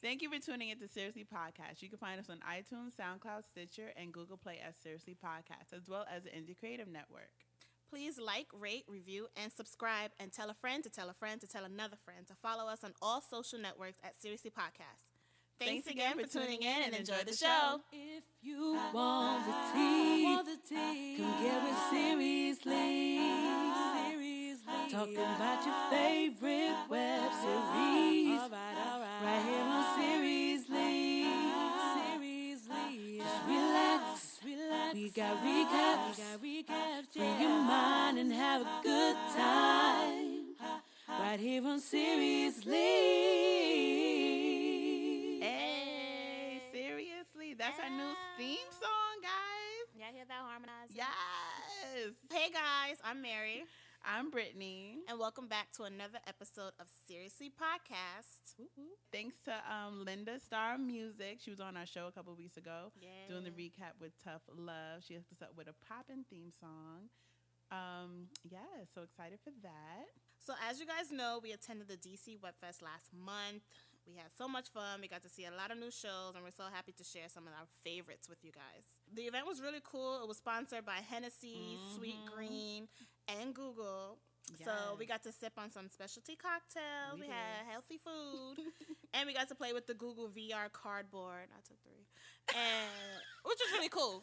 Thank you for tuning into Seriously Podcast. You can find us on iTunes, SoundCloud, Stitcher, and Google Play as Seriously Podcast, as well as the Indie Creative Network. Please like, rate, review, and subscribe, and tell a friend to tell a friend to tell another friend to follow us on all social networks at Seriously Podcast. Thanks again for tuning in and enjoy the show. If you want the tea, come get it seriously. Talking about your favorite web series. All right, here on Seriously. Just relax. We got recaps. Free your mind and have a good time. Right here on Seriously. Hey, seriously, that's our new theme song, guys. Y'all hear that harmonizing? Yes. Hey guys, I'm Mary. I'm Brittany. And welcome back to another episode of Seriously Podcast. Thanks to Linda Star Music. She was on our show a couple weeks ago doing the recap with Tough Love. She hooked us up with a poppin' theme song. So excited for that. So as you guys know, we attended the DC Web Fest last month. We had so much fun. We got to see a lot of new shows, and we're so happy to share some of our favorites with you guys. The event was really cool. It was sponsored by Hennessy, Sweet Green, and Google. Yes. So we got to sip on some specialty cocktails. We had healthy food. And we got to play with the Google VR cardboard. I took 3. And which was really cool.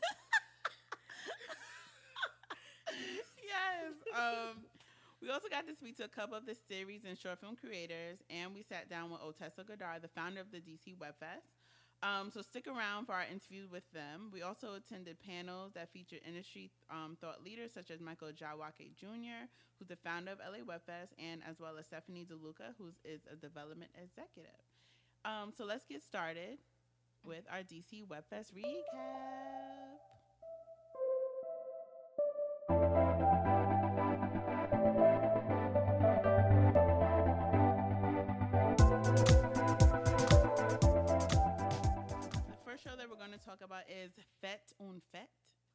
Yes. We also got to speak to a couple of the series and short film creators, and we sat down with Otessa Ghadar, the founder of the DC Web Fest. So stick around for our interview with them. We also attended panels that featured industry thought leaders such as Michael Jawake Jr., who's the founder of LA Web Fest, and as well as Stephanie DeLuca, who is a development executive. So let's get started with our DC Web Fest recap. Show that we're going to talk about is Fett und Fett.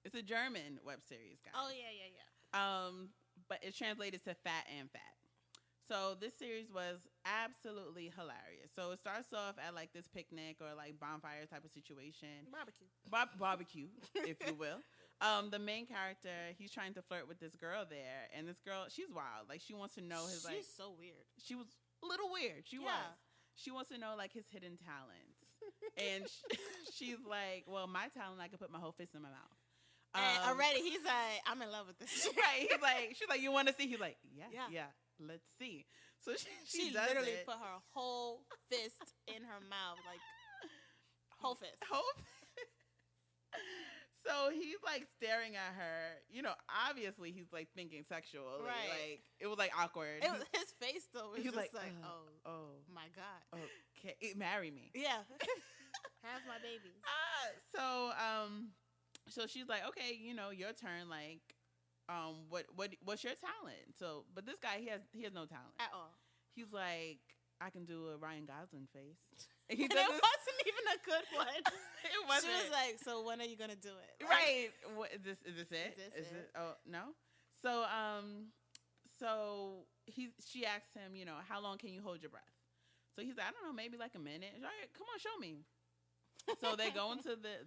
It's a German web series, guys. Oh, yeah. But it's translated to Fat and Fat. So this series was absolutely hilarious. So it starts off at like this picnic or like bonfire type of situation. Barbecue, if you will. The main character, he's trying to flirt with this girl there. And this girl, she's wild. Like, she wants to know his, like... She's so weird. She was a little weird. She was. She wants to know, like, his hidden talents. And she's like, well, my talent, I can put my whole fist in my mouth. And already he's like, I'm in love with this shit. Right. He's like, she's like, you want to see? He's like, yeah, let's see. So she does literally it. put her whole fist in her mouth, like whole fist. So he's like staring at her. You know, obviously he's like thinking sexually. Right. Like, it was like awkward. It was, his face though was he was just like oh my God. Okay, marry me. Yeah. Have my baby. So she's like, okay, you know, your turn. Like, what's your talent? So, but this guy, he has no talent At all. He's like, I can do a Ryan Gosling face. And it wasn't even a good one. It wasn't. She was like, so when are you gonna do it? Like, right. What, is this it? Is it? Oh no. So she asked him, you know, how long can you hold your breath? So he's like, I don't know, maybe like a minute. She's like, come on, show me. So they go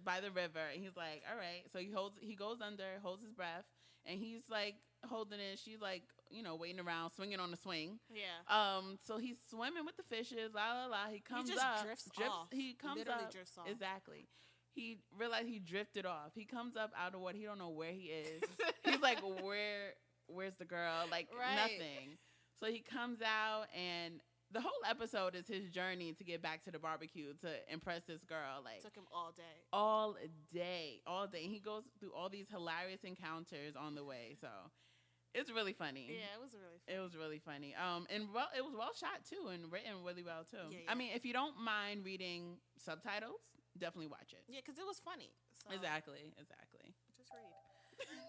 by the river, and he's like, all right. So he goes under, holds his breath, and he's like holding it. She's like, you know, waiting around, swinging on the swing. Yeah. So he's swimming with the fishes, He comes he just up. drifts off. He comes literally up. Drifts off. Exactly. He realized he drifted off. He comes up out of water. He don't know where he is. He's like, where's the girl? Like, nothing. So he comes out, and the whole episode is his journey to get back to the barbecue to impress this girl. Like, took him all day. And he goes through all these hilarious encounters on the way. So it's really funny. Yeah, it was really funny. It was really funny. And it was well shot too, and written really well too. Yeah. I mean, if you don't mind reading subtitles, definitely watch it. Yeah, because it was funny. So. Exactly. Just read.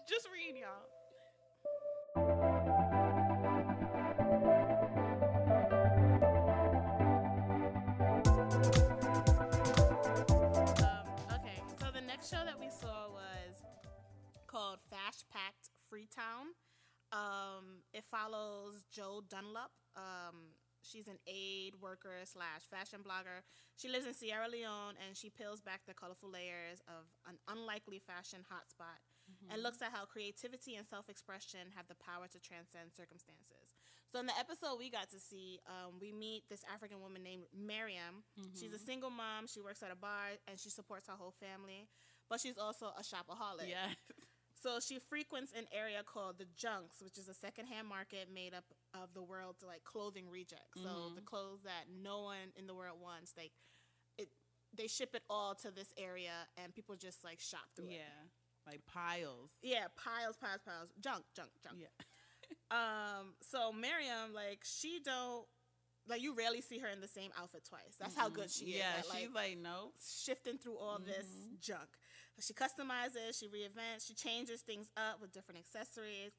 Just read, y'all. Okay, so the next show that we saw was called Fast Packed Freetown. It follows Joe Dunlop. She's an aid worker / fashion blogger. She lives in Sierra Leone, and she peels back the colorful layers of an unlikely fashion hotspot and looks at how creativity and self-expression have the power to transcend circumstances. So in the episode we got to see, we meet this African woman named Miriam. She's a single mom. She works at a bar, and she supports her whole family. But she's also a shopaholic. Yes. So she frequents an area called the Junks, which is a secondhand market made up of the world's like clothing rejects. So the clothes that no one in the world wants, they ship it all to this area, and people just like shop through it. Yeah. Like piles. Yeah, piles. Junk. Yeah. So Miriam, like, she don't, like, you rarely see her in the same outfit twice. That's how good she is. Yeah, at, she's like, no. shifting through all this junk. She customizes, she reinvents, she changes things up with different accessories,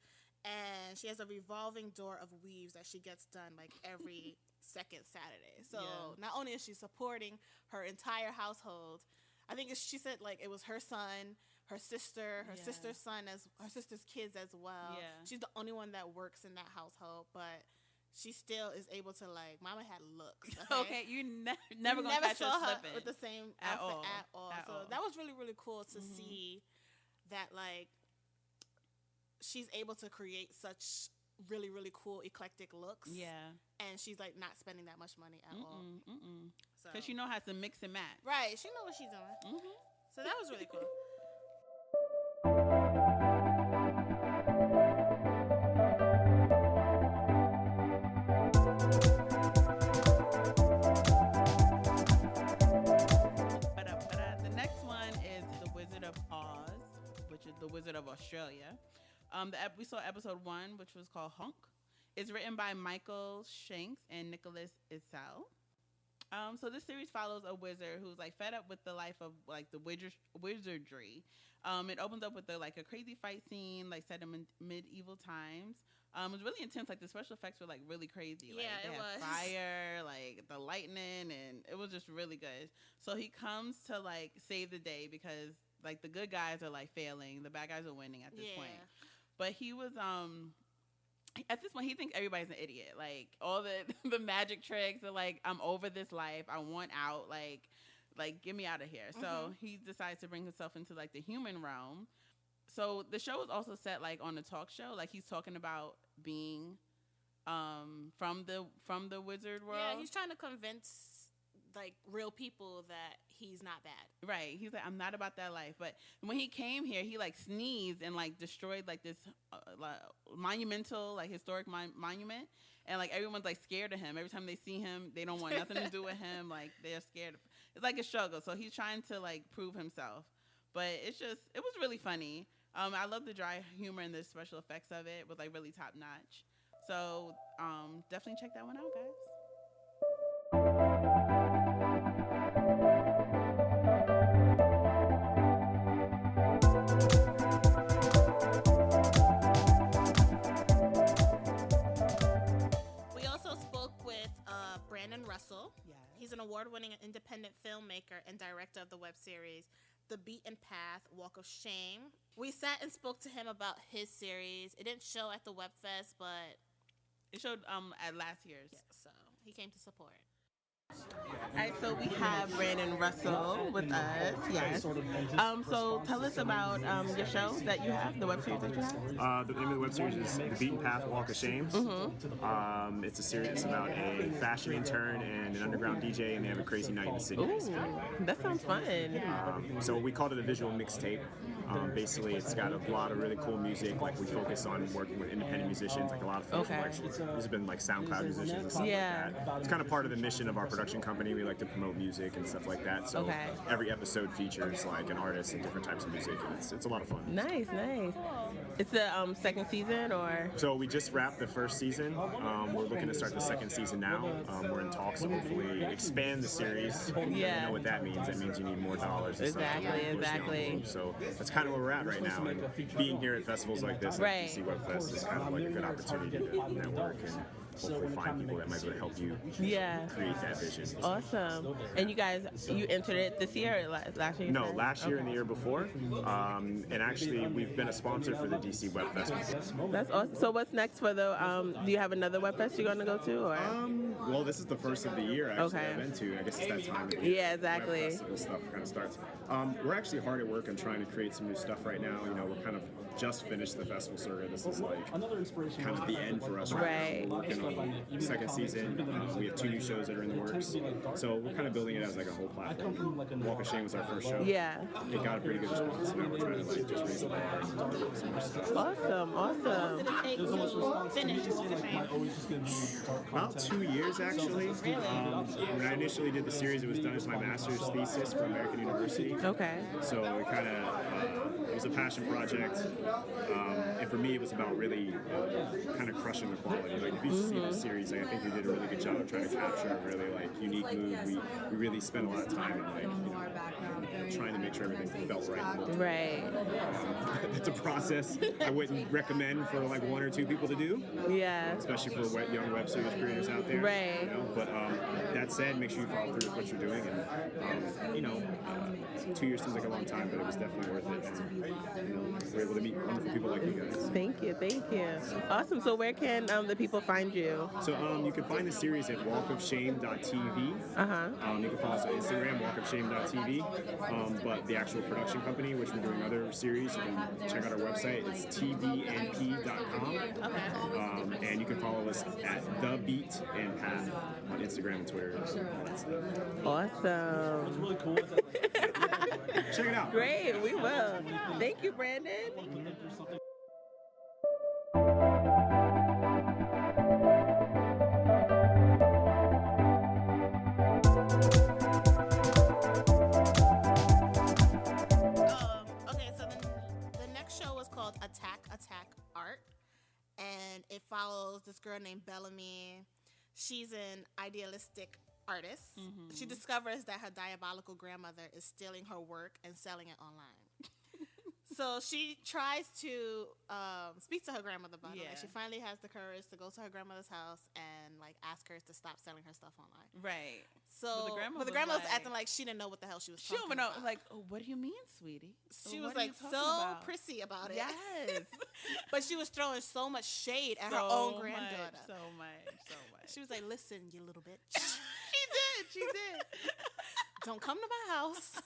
and she has a revolving door of weaves that she gets done like every second Saturday. So not only is she supporting her entire household, I think she said like it was her son, her sister, her sister's son, as her sister's kids as well. Yeah. She's the only one that works in that household, but she still is able to, like, Mama had looks. Okay, you never gonna catch her saw her slipping with the same at outfit all. at all. At So all. that was really, really cool to see that, like, she's able to create such really, really cool eclectic looks. Yeah. And she's, like, not spending that much money at all. So, Because she know how to mix and match. right, she know what she's doing. So that was really cool. The next one is The Wizard of Oz, which is The Wizard of Australia. We saw episode 1, which was called Honk. It's written by Michael Shanks and Nicholas Issel. So this series follows a wizard who's like fed up with the life of like the wizardry. It opens up with a crazy fight scene like set in medieval times. It was really intense. Like the special effects were like really crazy. Like, Yeah, they it had was. fire, like the lightning, and it was just really good. So he comes to like save the day because like the good guys are like failing, the bad guys are winning at this point. But he was at this point he thinks everybody's an idiot. Like all the magic tricks are like, I'm over this life. I want out. Like get me out of here. So he decides to bring himself into like the human realm. So the show is also set like on a talk show. Like he's talking about being from the wizard world. Yeah, he's trying to convince like real people that he's not bad. Right. He's like, I'm not about that life. But when he came here, he like sneezed and like destroyed like this monumental, like historic monument. And like everyone's like scared of him. Every time they see him, they don't want nothing to do with him. Like they're scared. It's like a struggle. So he's trying to like prove himself. But it was really funny. I love the dry humor and the special effects of it was like really top notch. So definitely check that one out, guys. We also spoke with Brandon Russell. Yes. He's an award-winning independent filmmaker and director of the web series The Beaten Path, Walk of Shame. We sat and spoke to him about his series. It didn't show at the Web Fest, but It showed at last year's. so he came to support. All right, so we have Brandon Russell with us. Yes. So tell us about your show that you have, the web series that you have. The name of the web series is The Beaten Path, Walk of Shame. It's a series about a fashion intern and an underground DJ, and they have a crazy night in the city. Ooh, that sounds fun. So we called it a visual mixtape. Basically, it's got a lot of really cool music. Like we focus on working with independent musicians, like a lot of folks. Okay. These have been like SoundCloud musicians and stuff Yeah. like that. It's kind of part of the mission of our production company. We like to promote music and stuff like that. So Okay. every episode features like an artist and different types of music, and it's a lot of fun. Nice. It's the second season, or? So we just wrapped the first season. We're looking to start the second season now. We're in talks to hopefully expand the series. Yeah. You know what that means. That means you need more dollars. And stuff to really push the Exactly. envelope. So that's kind of where we're at right now. And being here at festivals like this, Right. like DC Web Fest, is kind of like a good opportunity to network and hopefully find people that might be able to help you Yeah. create that vision. Awesome. And you guys, you entered it this year or last year? You No, said? last year and the year before. And actually, we've been a sponsor for the DC Web Fest before. That's awesome. So what's next for the, do you have another web fest you're going to go to? Or? Well, this is the first of the year actually Okay. I've been to. I guess it's that time of the year. Yeah, exactly. Web festival stuff kind of starts. We're actually hard at work on trying to create some new stuff right now. You know, we're kind of just finished the festival circuit. This is like kind of the end for us right now. We're working on the second season. We have 2 new shows that are in the works. So we're kind of building it as like a whole platform. Walk of Shame was our first show. Yeah. It got a pretty good response. Now we're trying to like just raise the bar and do some more stuff. Awesome. Did it take to finish Walk of Shame? About 2 years actually. When I initially did the series, it was done as my master's thesis from American University. Okay. So it kind of it was a passion project, and for me, it was about really kind of crushing the quality. Like if you see the series, like, I think we did a really good job of trying to capture a really like unique mood. We really spent a lot of time in like trying to make sure everything felt right. Right. It's a process I wouldn't recommend for like 1 or 2 people to do, Yeah. especially for young web series creators out there. Right. You know? But that said, make sure you follow through with what you're doing, and 2 years seems like a long time, but it was definitely worth it. And, we're able to meet wonderful people like you guys. Thank you. Awesome. So where can the people find you? So you can find the series at walkofshame.tv. You can follow us on Instagram, walkofshame.tv. But the actual production company, which we're doing other series, you can check out our website. It's tbnp.com. And you can follow us at The Beat and Path on Instagram and Twitter and all that stuff. Awesome. Really cool. Check it out. Great. We will. Thank you, Brandon. Okay, so the next show was called Attack Art, and it follows this girl named Bellamy. She's an idealistic artist. She discovers that her diabolical grandmother is stealing her work and selling it online. So she tries to speak to her grandmother about it. Like, she finally has the courage to go to her grandmother's house and like ask her to stop selling her stuff online. Right. So, but the grandma was acting like she didn't know what the hell she was She talking don't know. about. Like, oh, what do you mean, sweetie? She What was are like you so talking about? prissy about it. Yes. But she was throwing so much shade at her So own much, granddaughter. So much. She was like, "Listen, you little bitch. She did. Don't come to my house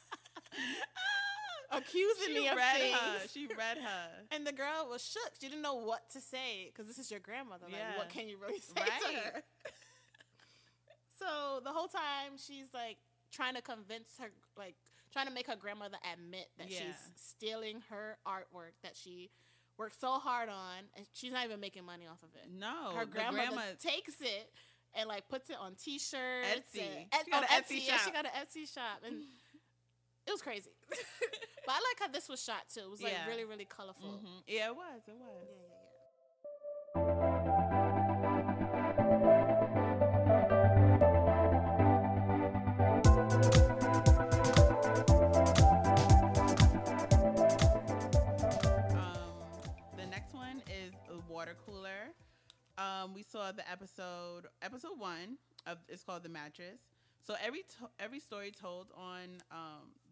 accusing me of read things." her. She read her. And the girl was shook. She didn't know what to say because this is your grandmother. Like, Yeah. what can you really say to Right. her? So the whole time she's like trying to convince her, like trying to make her grandmother admit that she's stealing her artwork that she worked so hard on, and she's not even making money off of it. No. Her the grandma takes it and like puts it on T-shirts. Etsy. And, She got on an Etsy. Etsy Yeah, she shop. got an Etsy shop, and it was crazy. But I like how this was shot too. It was like Yeah. really, really colorful. Yeah, it was. Yeah. The next one is a water cooler. We saw the episode 1 of, it's called The Mattress. So every story told on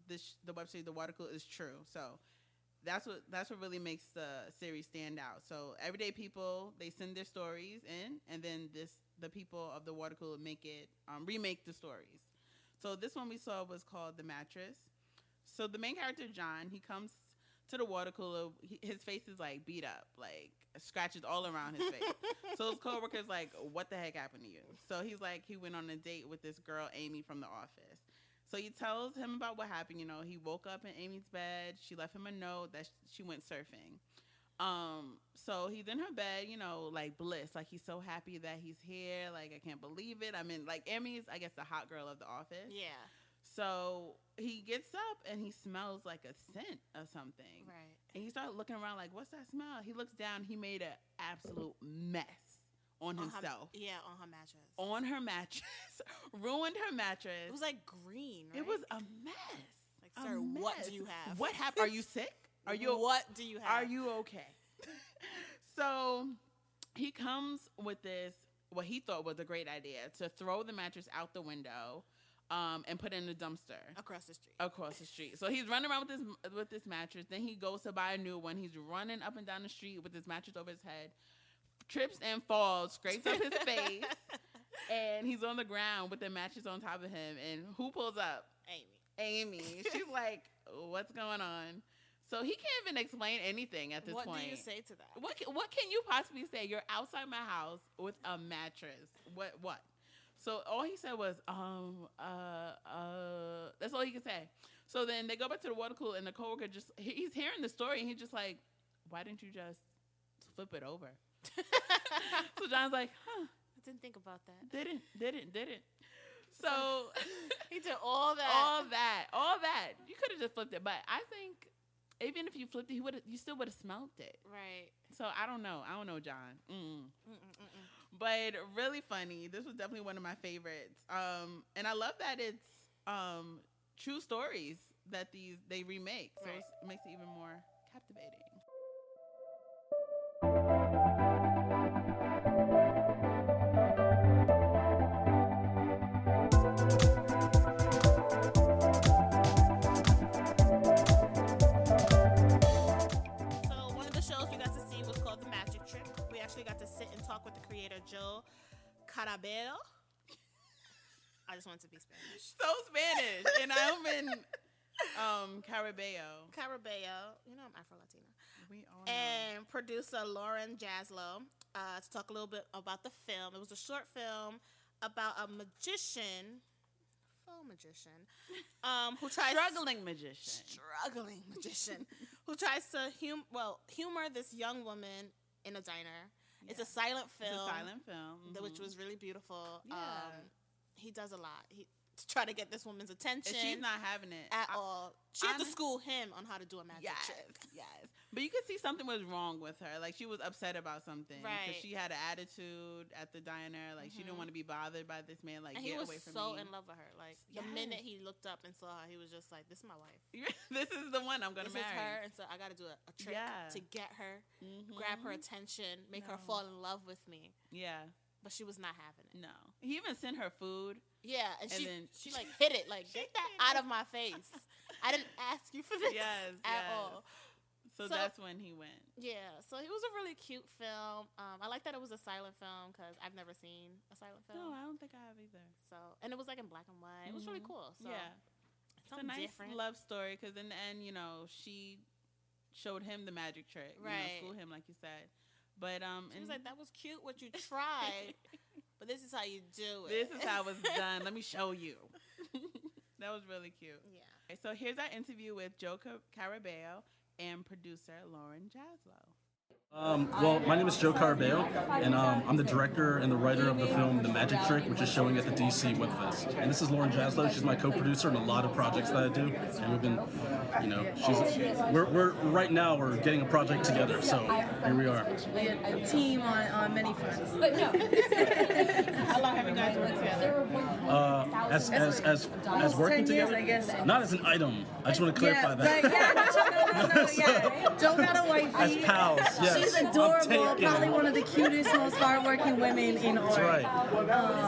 the website The Water Cooler is true. So that's what really makes the series stand out. So everyday people, they send their stories in, and then the people of the Water Cooler remake the stories. So this one we saw was called The Mattress. So the main character, John, he comes to the water cooler. His face is like beat up, like scratches all around his face. So his coworker's like, "What the heck happened to you?" So he's like, he went on a date with this girl, Amy, from the office. So he tells him about what happened. You know, he woke up in Amy's bed. She left him a note that she went surfing. So he's in her bed, you know, like bliss, like he's so happy that he's here. Like, I can't believe it. I mean, like Amy's, I guess, the hot girl of the office. Yeah. So he gets up and he smells like a scent of something. Right. And he started looking around like, what's that smell? He looks down. He made an absolute mess on himself. On her mattress. On her mattress. Ruined her mattress. It was like green, right? It was a mess. Like, sir, what do you have? What happened? Are you sick? Are you? What do you have? Are you okay? So he comes with this what he thought was a great idea to throw the mattress out the window and put it in the dumpster Across the street. So he's running around with this mattress. Then he goes to buy a new one. He's running up and down the street with this mattress over his head, trips and falls, scrapes up his face, and he's on the ground with the mattress on top of him. And who pulls up? Amy. She's like, what's going on? So he can't even explain anything at this point. What do you say to that? What can you possibly say? You're outside my house with a mattress. What? So all he said was, that's all he could say. So then they go back to the water cooler, and the coworker he's hearing the story, and he's just like, why didn't you just flip it over? So John's like, I didn't think about that. Didn't. So he did all that. All that. You could have just flipped it, but I think even if you flipped it, you still would have smelled it. Right. So I don't know, John. But really funny. This was definitely one of my favorites. And I love that it's true stories that they remake. So it makes it even more captivating. Got to sit and talk with the creator, Joe Carabeo. I just wanted to be Spanish. So Spanish. And I'm in Carabeo. You know I'm Afro-Latina. We all know. And producer Lauren Jaslow to talk a little bit about the film. It was a short film about a faux magician, who tries struggling magician who tries to humor this young woman in a diner. Yeah. It's a silent film. Which was really beautiful. Yeah. He does a lot. To try to get this woman's attention. And she's not having it at all. She had to school him on how to do a magic trick. Yes. But you could see something was wrong with her. Like, she was upset about something. Right. Because she had an attitude at the diner. Like, she didn't want to be bothered by this man. Like, and get away from me. He was so in love with her. Like, the minute he looked up and saw her, he was just like, this is my wife. This is the one I'm going to marry. This is her. And so I got to do a trick to get her, grab her attention, make her fall in love with me. Yeah. But she was not having it. No. He even sent her food. Yeah, and she like hit it, like, get that out of my face. I didn't ask you for this at all. So that's when he went. Yeah, so it was a really cute film. I like that it was a silent film because I've never seen a silent film. No, I don't think I have either. So, and it was like in black and white. It was really cool. So yeah, it's a nice love story because in the end, she showed him the magic trick, right? School him, like you said. But she was like, "That was cute what you tried, but this is how you do it. This is how it's done. Let me show you." That was really cute. Yeah. Okay, so here's our interview with Joe Carabeo and producer Lauren Jaslow. Well, my name is Joe Carabeo, and I'm the director and the writer of the film The Magic Trick, which is showing at the DC Web Fest. And this is Lauren Jaslow. She's my co-producer in a lot of projects that I do. And we've been, we're right now we're getting a project together. So here we are. A team on many fronts. How long have you guys worked together? As working together, I guess. Not as an item. I just want to clarify that. No. Joe got a wifey. As pals, yes. She's adorable, probably one of the cutest, most hardworking women in art. That's right.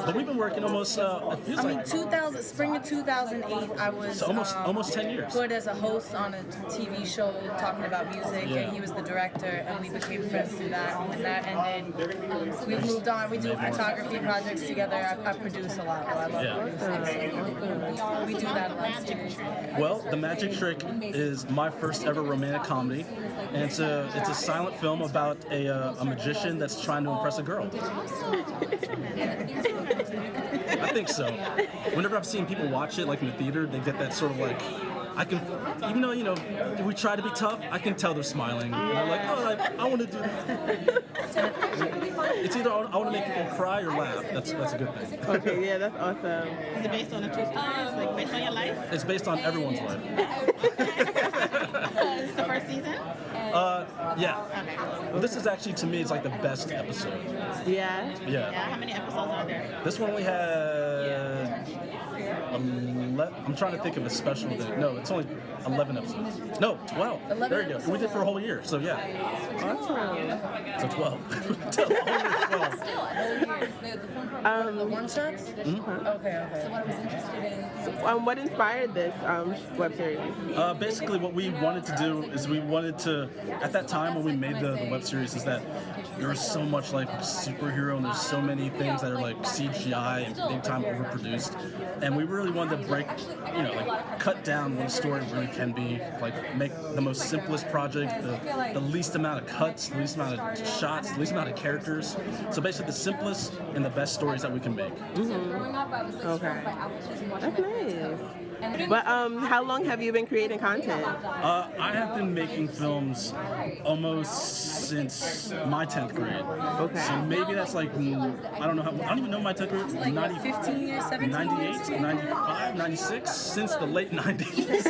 But we've been working almost, spring of 2008, I was so almost 10 years. Good as a host on a TV show talking about music, and he was the director, and we became friends through that. And when that ended, we moved on. We do photography projects together. I produce a lot. I love producing. We do that a lot. Well, The Magic Trick is my first ever romantic comedy, and it's a silent film about a magician that's trying to impress a girl. I think so. Whenever I've seen people watch it, like in the theater, they get that sort of like, I can, even though, we try to be tough, I can tell they're smiling. And they're like, oh, I want to do that. It's either I want to make people cry or laugh. That's a good thing. Okay, yeah, that's awesome. Is it based on a true story? Like based on your life? It's based on everyone's life. Is this the first season? Yeah. Okay. Well, this is actually, to me, it's like the best episode. Yeah? Yeah, how many episodes are there? This one only had I'm trying to think of a special day. No, it's only 11 episodes. No, 12. 11 there you go. We did episodes. for a whole year. So yeah. So 12. Till the whole year is 12. The one shots? Okay. What inspired this web series? Basically, what we wanted to do is we wanted to, at that time when we made the web series, is that there was so much like superhero and there's so many things that are like CGI and big time overproduced, and we really wanted to break, like cut down what a story really can be, like make the most simplest project, the least amount of cuts, the least amount of shots, the least amount of characters. So basically, the simplest and the best stories that we can make. Okay, that's nice. But how long have you been creating content? I have been making films almost since my 10th grade. Okay. So maybe that's like, I don't even know my 10th grade. Like 15 years, 17 years? 98, 95, 96, since the late 90s.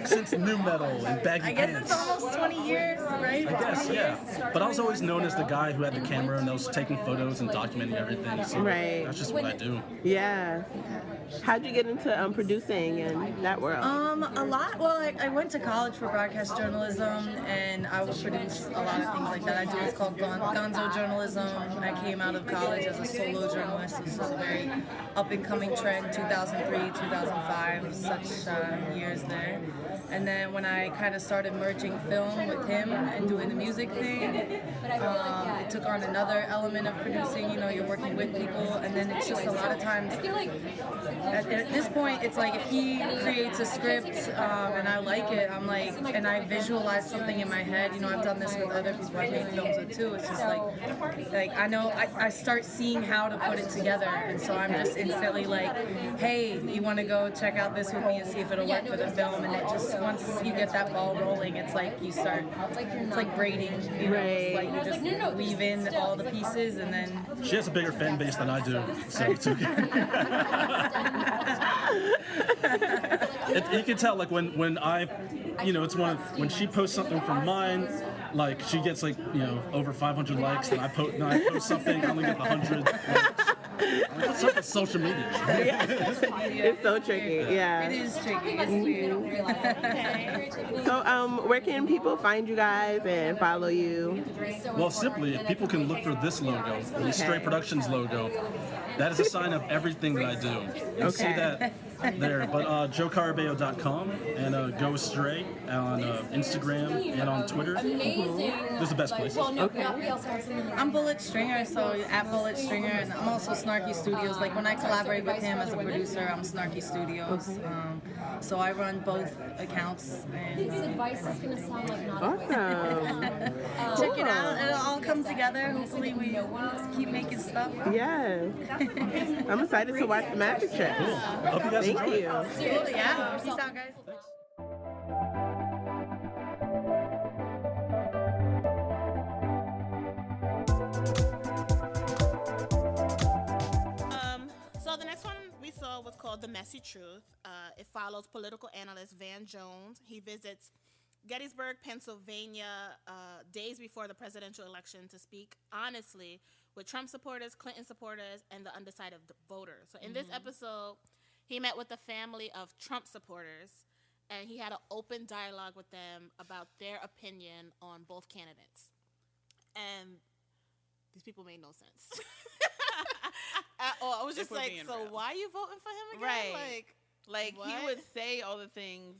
Since nu metal and baggy I guess pants. it's almost 20 years, right? I guess, 20 yeah. years. But I was always known as the guy who had the camera and was taking photos and documenting everything. So Right. that's just what I do. Yeah. How'd you get into producing and that world? A lot. Well, I went to college for broadcast journalism, and I would produce a lot of things like that. I do what's called gonzo journalism. I came out of college as a solo journalist. This was a very up-and-coming trend, 2003, 2005, such years there. And then when I kind of started merging film with him and doing the music thing, it took on another element of producing. You're working with people, and then it's just a lot of times. At this point, it's like if he creates a script and I like it, I'm like, and I visualize something in my head. I've done this with other people I've made films with too. It's just like I know I start seeing how to put it together, and so I'm just instantly like, hey, you want to go check out this with me and see if it'll work for the film? And it just once you get that ball rolling, it's like you start. It's like braiding. It's like you just weave in all the pieces, and then She has a bigger fan base than I do, so it's okay. You can tell, like when I, it's when she posts something from mine, like she gets like over 500 likes, and I post something, I only get 100 likes. What's up with social media? It's so tricky. Yeah. it is tricky. It's weird. So where can people find you guys and follow you? Well, simply, if people can look for this logo, the Stray Productions logo, that is a sign of everything that I do. You'll see that there. But joecarabeo.com and Go Stray on Instagram and on Twitter. Those are the best places. Okay. I'm Bullet Stringer, so at Bullet Stringer, and I'm also Snarky Studios. Like when I collaborate with him as a producer, I'm Snarky Studios. So I run both accounts. And, Awesome. check it out. It'll all come together. Hopefully we keep making stuff. Yeah. I'm excited to watch the Magic Trick. Hope you guys Thank enjoy it. you. Yeah. Peace out, guys. So the next one we saw was called The Messy Truth. It follows political analyst Van Jones. He visits Gettysburg, Pennsylvania, days before the presidential election to speak honestly with Trump supporters, Clinton supporters, and the undecided voters. So in this episode, he met with the family of Trump supporters, and he had an open dialogue with them about their opinion on both candidates. And these people made no sense. At all. I was just like, so real. why are you voting for him again? Right. Like he what? would say all the things,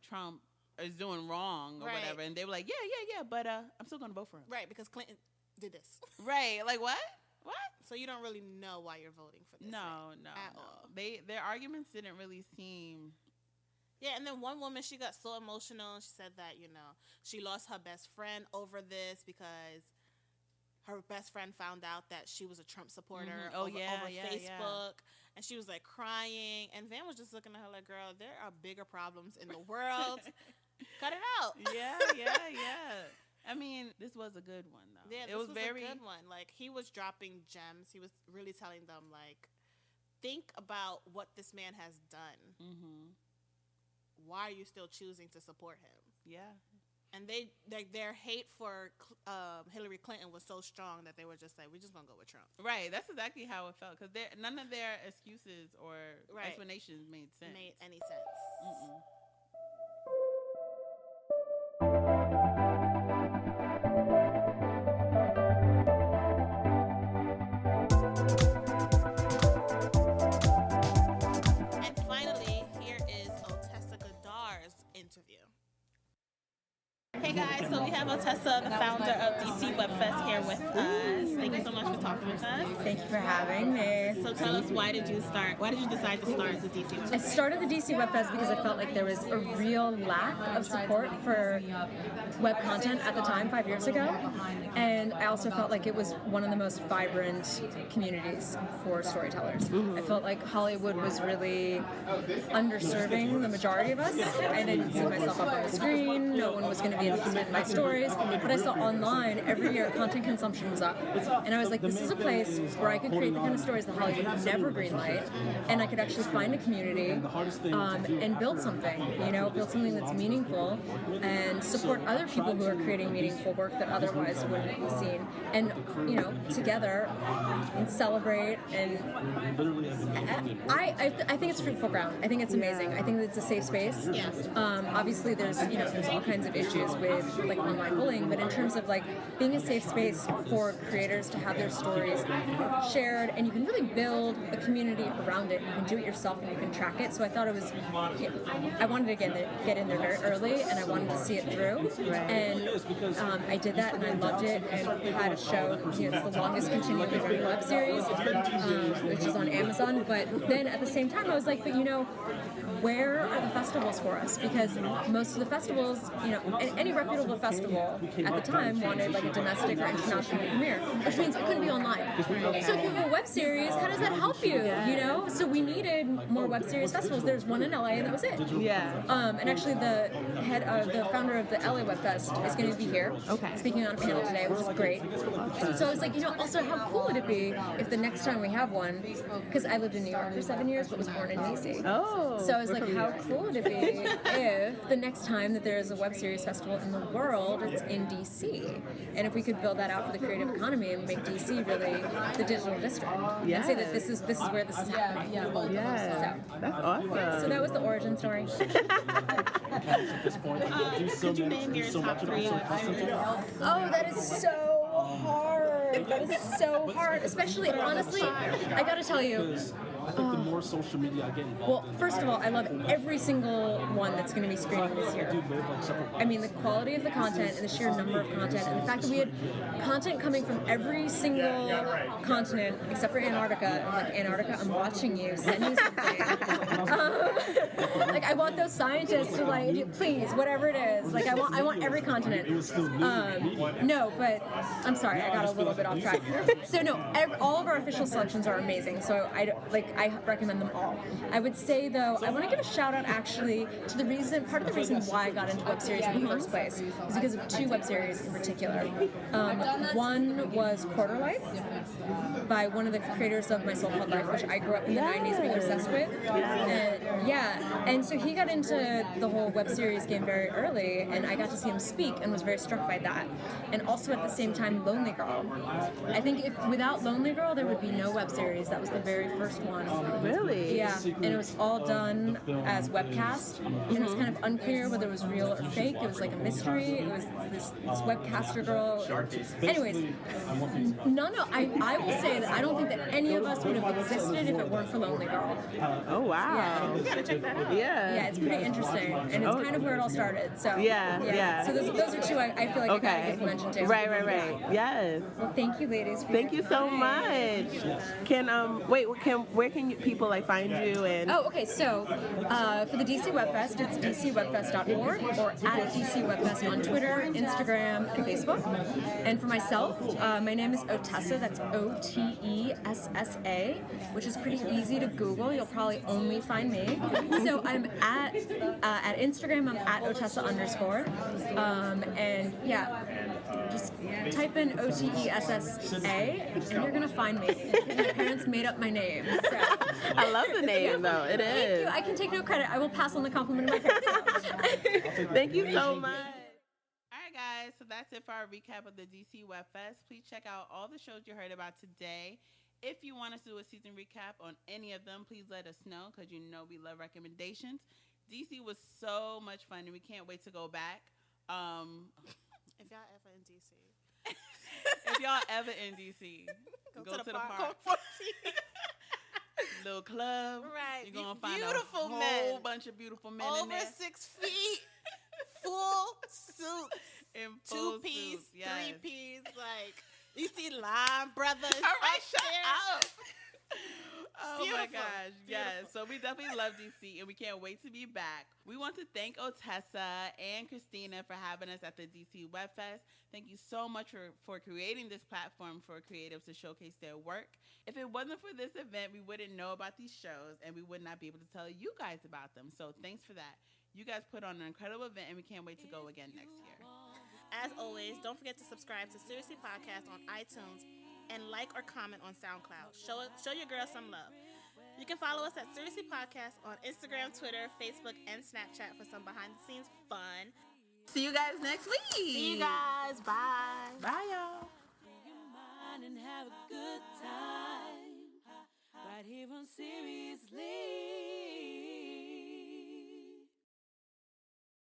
Trump is doing wrong or Right. whatever, and they were like, yeah, but I'm still gonna vote for him. Right, because Clinton did this. Right. Like what? What? So you don't really know why you're voting for this. No. At all. Their arguments didn't really seem. Yeah, and then one woman, she got so emotional. She said that, she lost her best friend over this because her best friend found out that she was a Trump supporter over Facebook. And she was like crying. And Van was just looking at her like, girl, there are bigger problems in the world. Cut it out. Yeah. I mean, this was a good one though. Yeah, it this was very a good one. Like, he was dropping gems. He was really telling them, like, think about what this man has done. Mm-hmm. Why are you still choosing to support him? Yeah. And their hate for Hillary Clinton was so strong that they were just like, we're just gonna go with Trump. Right. That's exactly how it felt because none of their excuses or Right. explanations made sense. Made any sense. Mm-mm. And finally, here is Otessa Ghadar's interview. Hey guys, so we have Otessa, the founder of DC Webfest, here with us. Thank you so much for talking with us. Thank you for having me. So tell us, why did you decide to start the DC Webfest? I started the DC Webfest because I felt like there was a real lack of support for web content at the time, 5 years ago. And I also felt like it was one of the most vibrant communities for storytellers. I felt like Hollywood was really underserving the majority of us. I didn't see myself up on the screen. No one was going to be interested in my stories. But I saw online every year content consumption was up. And I was like, this is a place where I could create the kind of stories that Hollywood would never greenlight. And I could actually find a community and build something, build something that's meaningful and support other people who are creating meaningful work that otherwise wouldn't be seen. And, together and celebrate. And I think it's fruitful ground. I think it's amazing. I think that it's a safe space. Yes. Obviously, there's all kinds of issues with like online bullying, but in terms of like being a safe space for creators to have their stories shared, and you can really build a community around it. You can do it yourself and you can track it. So I thought it was, I wanted to get in there very early, and I wanted to see it through. And I did that, and I loved it, and had a show. It's the longest continuing web series, which is on Amazon. But then at the same time, I was like, but where are the festivals for us? Because most of the festivals, any reputable festival at the time wanted like a domestic or international premiere, which means it couldn't be online. So if you have a web series, how does that help you? So we needed more web series festivals. There's one in LA, and that was it. Yeah. And actually, the founder of the LA Web Fest is going to be here. Okay. Speaking on a panel today, which is great. So I was like, also, how cool would it be if the next time we have one? Because I lived in New York for 7 years, but was born in DC. Oh. So I was like, how cool would it be if the next time that there is a web series festival in the world, it's in DC? And if we could build that out for the creative economy and make DC really the digital district. Yes. And say that this is where this is happening. Yeah. So, That's awesome. so that was the origin story. At this point, Could you name your top three web series? Oh, that is so hard. That is so hard. Especially, honestly, I gotta tell you. I think the more social media I get involved Well, first of all, I love every single one that's going to be screening this year. I mean, the quality of the content and the sheer number of content, and the fact that we had content coming from every single continent except for Antarctica. I'm like, Antarctica, I'm watching you. Send me something. I want those scientists to please, whatever it is. I want every continent. No, but I'm sorry, I got a little bit off track. So no, all of our official selections are amazing. So I recommend them all. I would say though, I want to give a shout out actually to part of the reason why I got into web series in the first place is because of two web series in particular. One was Quarter Life by one of the creators of My So Called Life, which I grew up in the 90s being obsessed with. And so he got into the whole web series game very early, and I got to see him speak and was very struck by that. And also at the same time, Lonely Girl. I think without Lonely Girl, there would be no web series. That was the very first one. Really? Yeah, and it was all done as webcast, and it was kind of unclear whether it was real or fake. It was like a mystery. It was this webcaster girl. Anyways, I will say that I don't think that any of us would have existed if it weren't for Lonely Girl. Oh, wow. Yeah. You gotta check that out. Yeah. It's pretty interesting, and it's kind of where it all started. So Yeah. So those are two I feel like I gotta give mention to. Right. Yes. Well, thank you, ladies. Thank you so much. Where can people find you and? Oh, okay. So for the DC Webfest, it's dcwebfest.org or at DC Webfest on Twitter, Instagram, and Facebook. And for myself, my name is Otessa. That's Otessa, which is pretty easy to Google. You'll probably only find me. So I'm at Instagram. I'm at Otessa _ and yeah, just type in Otessa, and you're gonna find me. My parents made up my name. So. I love the name though. It is. Thank you. I can take no credit. I will pass on the compliment to my parents. Thank you so much. so that's it for our recap of the DC Web Fest. Please check out all the shows you heard about today. If you want us to do a season recap on any of them, please let us know because you know we love recommendations. DC was so much fun and we can't wait to go back. If y'all ever in DC, if y'all ever in DC, go to the park. Little club. Right. You're going to find beautiful a whole men. bunch of beautiful men over in there. 6 feet, full suits, In full 2-piece, suits, yes. 3-piece, like you see Lime Brothers. All right, shut there. up. Oh Beautiful. my gosh, yes. Beautiful. So we definitely love DC and we can't wait to be back. We want to thank Otessa and Christina for having us at the DC Web Fest. Thank you so much for creating this platform for creatives to showcase their work. If it wasn't for this event, we wouldn't know about these shows and we would not be able to tell you guys about them. So thanks for that. You guys put on an incredible event and we can't wait to go again next year. As always, don't forget to subscribe to Seriously Podcast on iTunes and like or comment on SoundCloud. Show your girl some love. You can follow us at Seriously Podcast on Instagram, Twitter, Facebook, and Snapchat for some behind-the-scenes fun. See you guys next week. See you guys. Bye. Bye, y'all. Free your mind and have a good time. Right here on Seriously.